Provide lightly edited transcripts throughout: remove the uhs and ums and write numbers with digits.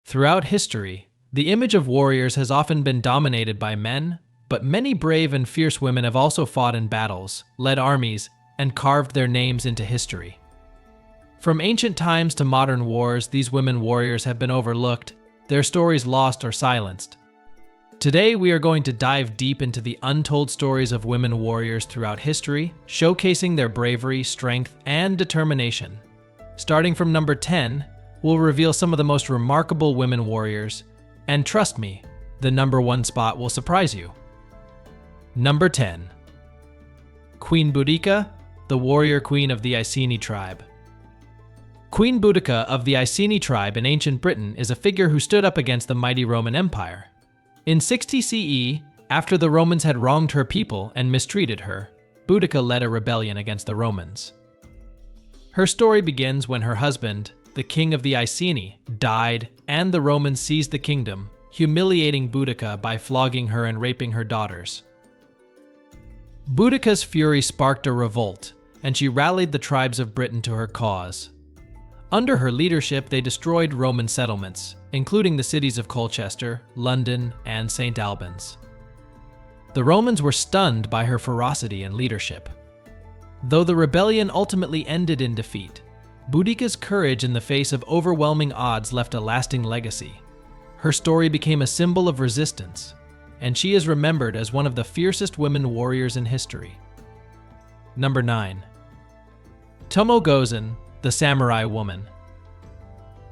Throughout history, the image of warriors has often been dominated by men, but many brave and fierce women have also fought in battles, led armies, and carved their names into history. From ancient times to modern wars, these women warriors have been overlooked, their stories lost or silenced. Today, we are going to dive deep into the untold stories of women warriors throughout history, showcasing their bravery, strength, and determination. Starting from number 10, we'll reveal some of the most remarkable women warriors, and trust me, the number 1 spot will surprise you. Number 10. Queen Boudica, the warrior queen of the Iceni tribe. Queen Boudica of the Iceni tribe in ancient Britain is a figure who stood up against the mighty Roman Empire. In 60 CE, after the Romans had wronged her people and mistreated her, Boudica led a rebellion against the Romans. Her story begins when her husband, the king of the Iceni, died and the Romans seized the kingdom, humiliating Boudica by flogging her and raping her daughters. Boudica's fury sparked a revolt, and she rallied the tribes of Britain to her cause. Under her leadership, they destroyed Roman settlements, including the cities of Colchester, London, and St. Albans. The Romans were stunned by her ferocity and leadership. Though the rebellion ultimately ended in defeat, Boudica's courage in the face of overwhelming odds left a lasting legacy. Her story became a symbol of resistance, and she is remembered as one of the fiercest women warriors in history. Number 9. Tomo Gozen, the samurai woman.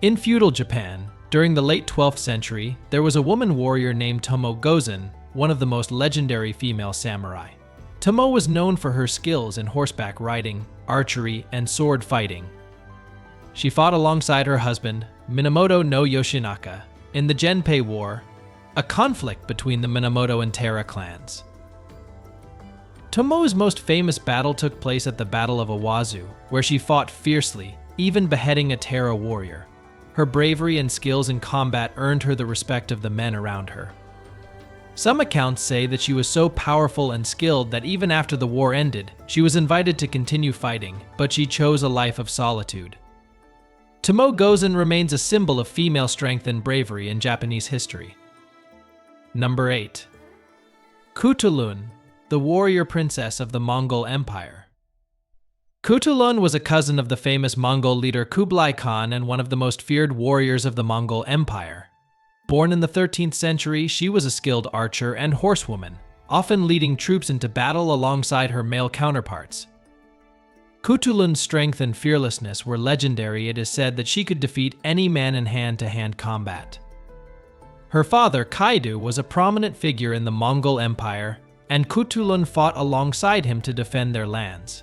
In feudal Japan, during the late 12th century, there was a woman warrior named Tomo Gozen, one of the most legendary female samurai. Tomo was known for her skills in horseback riding, archery, and sword fighting. She fought alongside her husband, Minamoto no Yoshinaka, in the Genpei War, a conflict between the Minamoto and Taira clans. Tomo's most famous battle took place at the Battle of Owazu, where she fought fiercely, even beheading a Taira warrior. Her bravery and skills in combat earned her the respect of the men around her. Some accounts say that she was so powerful and skilled that even after the war ended, she was invited to continue fighting, but she chose a life of solitude. Tomo Gozen remains a symbol of female strength and bravery in Japanese history. Number 8. Kutulun, the warrior princess of the Mongol Empire. Kutulun was a cousin of the famous Mongol leader Kublai Khan and one of the most feared warriors of the Mongol Empire. Born in the 13th century, she was a skilled archer and horsewoman, often leading troops into battle alongside her male counterparts. Kutulun's strength and fearlessness were legendary. It is said that she could defeat any man in hand-to-hand combat. Her father, Kaidu, was a prominent figure in the Mongol Empire, and Kutulun fought alongside him to defend their lands.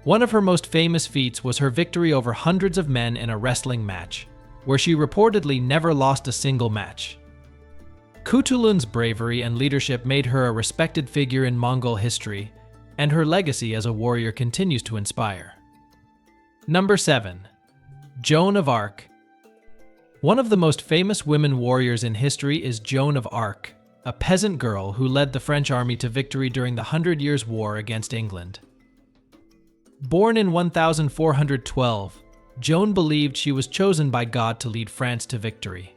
One of her most famous feats was her victory over hundreds of men in a wrestling match, where she reportedly never lost a single match. Kutulun's bravery and leadership made her a respected figure in Mongol history, and her legacy as a warrior continues to inspire. Number 7. Joan of Arc. One of the most famous women warriors in history is Joan of Arc, a peasant girl who led the French army to victory during the 100 Years' War against England. Born in 1412, Joan believed she was chosen by God to lead France to victory.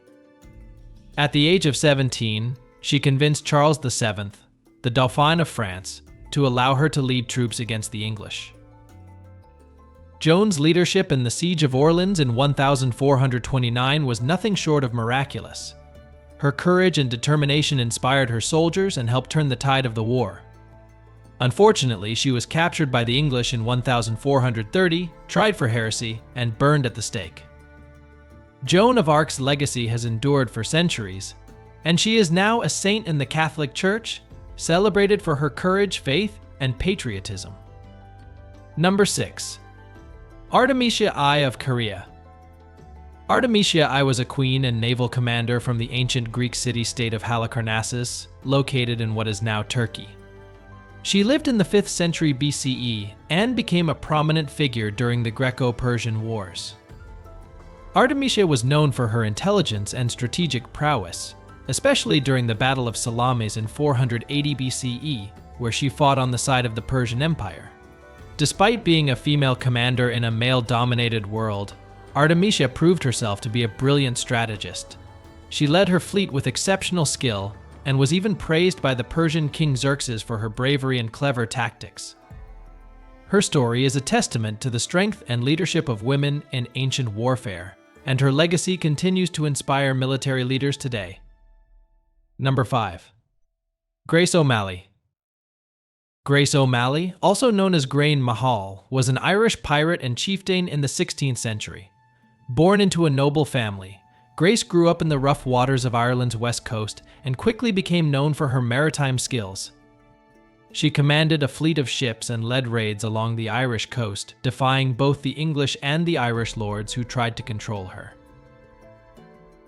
At the age of 17, she convinced Charles VII, the Dauphin of France, to allow her to lead troops against the English. Joan's leadership in the Siege of Orleans in 1429 was nothing short of miraculous. Her courage and determination inspired her soldiers and helped turn the tide of the war. Unfortunately, she was captured by the English in 1430, tried for heresy, and burned at the stake. Joan of Arc's legacy has endured for centuries, and she is now a saint in the Catholic Church, celebrated for her courage, faith, and patriotism. Number 6. Artemisia I of Korea. Artemisia I was a queen and naval commander from the ancient Greek city-state of Halicarnassus, located in what is now Turkey. She lived in the 5th century BCE and became a prominent figure during the Greco-Persian Wars. Artemisia was known for her intelligence and strategic prowess, especially during the Battle of Salamis in 480 BCE, where she fought on the side of the Persian Empire. Despite being a female commander in a male-dominated world, Artemisia proved herself to be a brilliant strategist. She led her fleet with exceptional skill and was even praised by the Persian king Xerxes for her bravery and clever tactics. Her story is a testament to the strength and leadership of women in ancient warfare, and her legacy continues to inspire military leaders today. Number 5. Grace O'Malley. Grace O'Malley, also known as Grain Mahal, was an Irish pirate and chieftain in the 16th century. Born into a noble family, Grace grew up in the rough waters of Ireland's west coast and quickly became known for her maritime skills. She commanded a fleet of ships and led raids along the Irish coast, defying both the English and the Irish lords who tried to control her.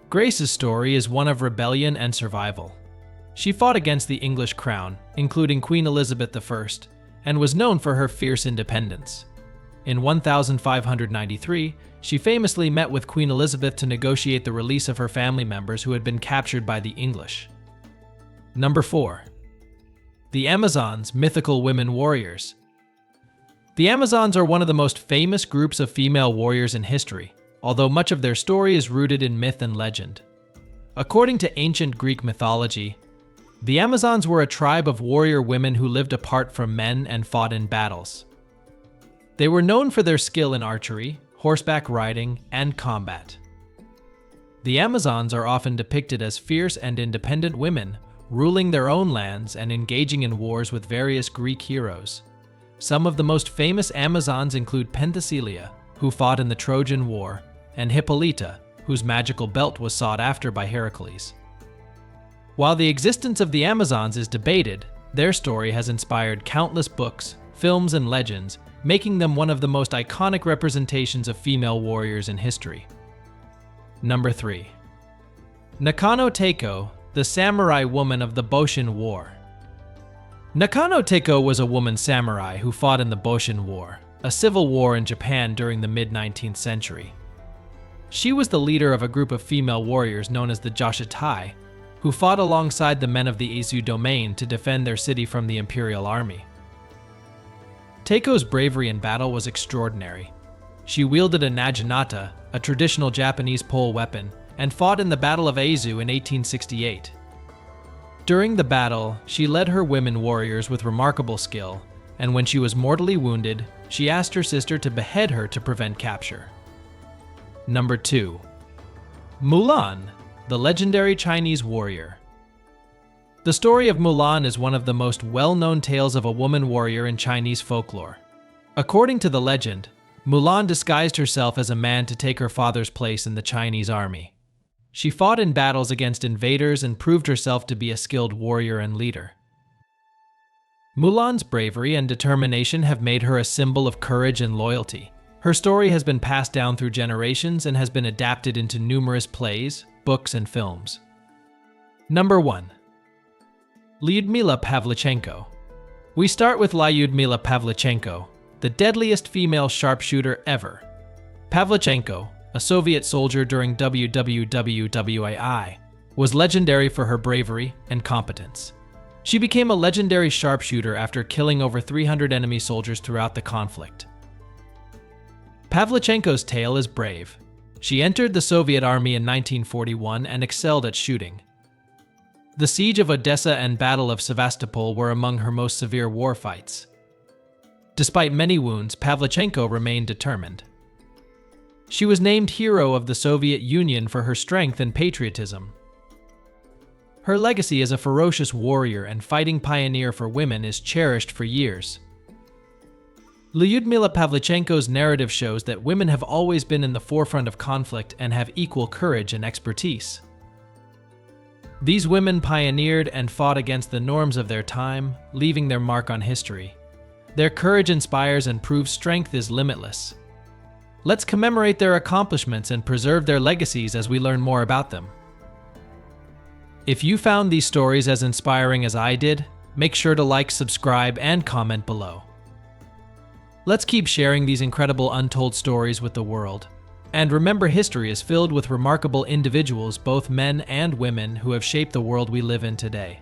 Grace's story is one of rebellion and survival. She fought against the English crown, including Queen Elizabeth I, and was known for her fierce independence. In 1593, she famously met with Queen Elizabeth to negotiate the release of her family members who had been captured by the English. Number 4. The Amazons, mythical women warriors. The Amazons are one of the most famous groups of female warriors in history, although much of their story is rooted in myth and legend. According to ancient Greek mythology, the Amazons were a tribe of warrior women who lived apart from men and fought in battles. They were known for their skill in archery, horseback riding, and combat. The Amazons are often depicted as fierce and independent women, ruling their own lands and engaging in wars with various Greek heroes. Some of the most famous Amazons include Penthesilea, who fought in the Trojan War, and Hippolyta, whose magical belt was sought after by Heracles. While the existence of the Amazons is debated, their story has inspired countless books, films, and legends, making them one of the most iconic representations of female warriors in history. Number 3. Nakano Teiko, the samurai woman of the Boshin War. Nakano Teiko was a woman samurai who fought in the Boshin War, a civil war in Japan during the mid-19th century. She was the leader of a group of female warriors known as the Joshitai, who fought alongside the men of the Izu domain to defend their city from the imperial army. Teiko's bravery in battle was extraordinary. She wielded a naginata, a traditional Japanese pole weapon, and fought in the Battle of Aizu in 1868. During the battle, she led her women warriors with remarkable skill, and when she was mortally wounded, she asked her sister to behead her to prevent capture. Number 2. Mulan, the legendary Chinese warrior. The story of Mulan is one of the most well-known tales of a woman warrior in Chinese folklore. According to the legend, Mulan disguised herself as a man to take her father's place in the Chinese army. She fought in battles against invaders and proved herself to be a skilled warrior and leader. Mulan's bravery and determination have made her a symbol of courage and loyalty. Her story has been passed down through generations and has been adapted into numerous plays, books, and films. Number 1. Lyudmila Pavlichenko. We start with Lyudmila Pavlichenko, the deadliest female sharpshooter ever. Pavlichenko, a Soviet soldier during WWWAI, was legendary for her bravery and competence. She became a legendary sharpshooter after killing over 300 enemy soldiers throughout the conflict. Pavlichenko's tale is brave. She entered the Soviet army in 1941 and excelled at shooting. The siege of Odessa and Battle of Sevastopol were among her most severe war fights. Despite many wounds, Pavlichenko remained determined. She was named Hero of the Soviet Union for her strength and patriotism. Her legacy as a ferocious warrior and fighting pioneer for women is cherished for years. Lyudmila Pavlichenko's narrative shows that women have always been in the forefront of conflict and have equal courage and expertise. These women pioneered and fought against the norms of their time, leaving their mark on history. Their courage inspires and proves strength is limitless. Let's commemorate their accomplishments and preserve their legacies as we learn more about them. If you found these stories as inspiring as I did, make sure to like, subscribe, and comment below. Let's keep sharing these incredible untold stories with the world. And remember, history is filled with remarkable individuals, both men and women, who have shaped the world we live in today.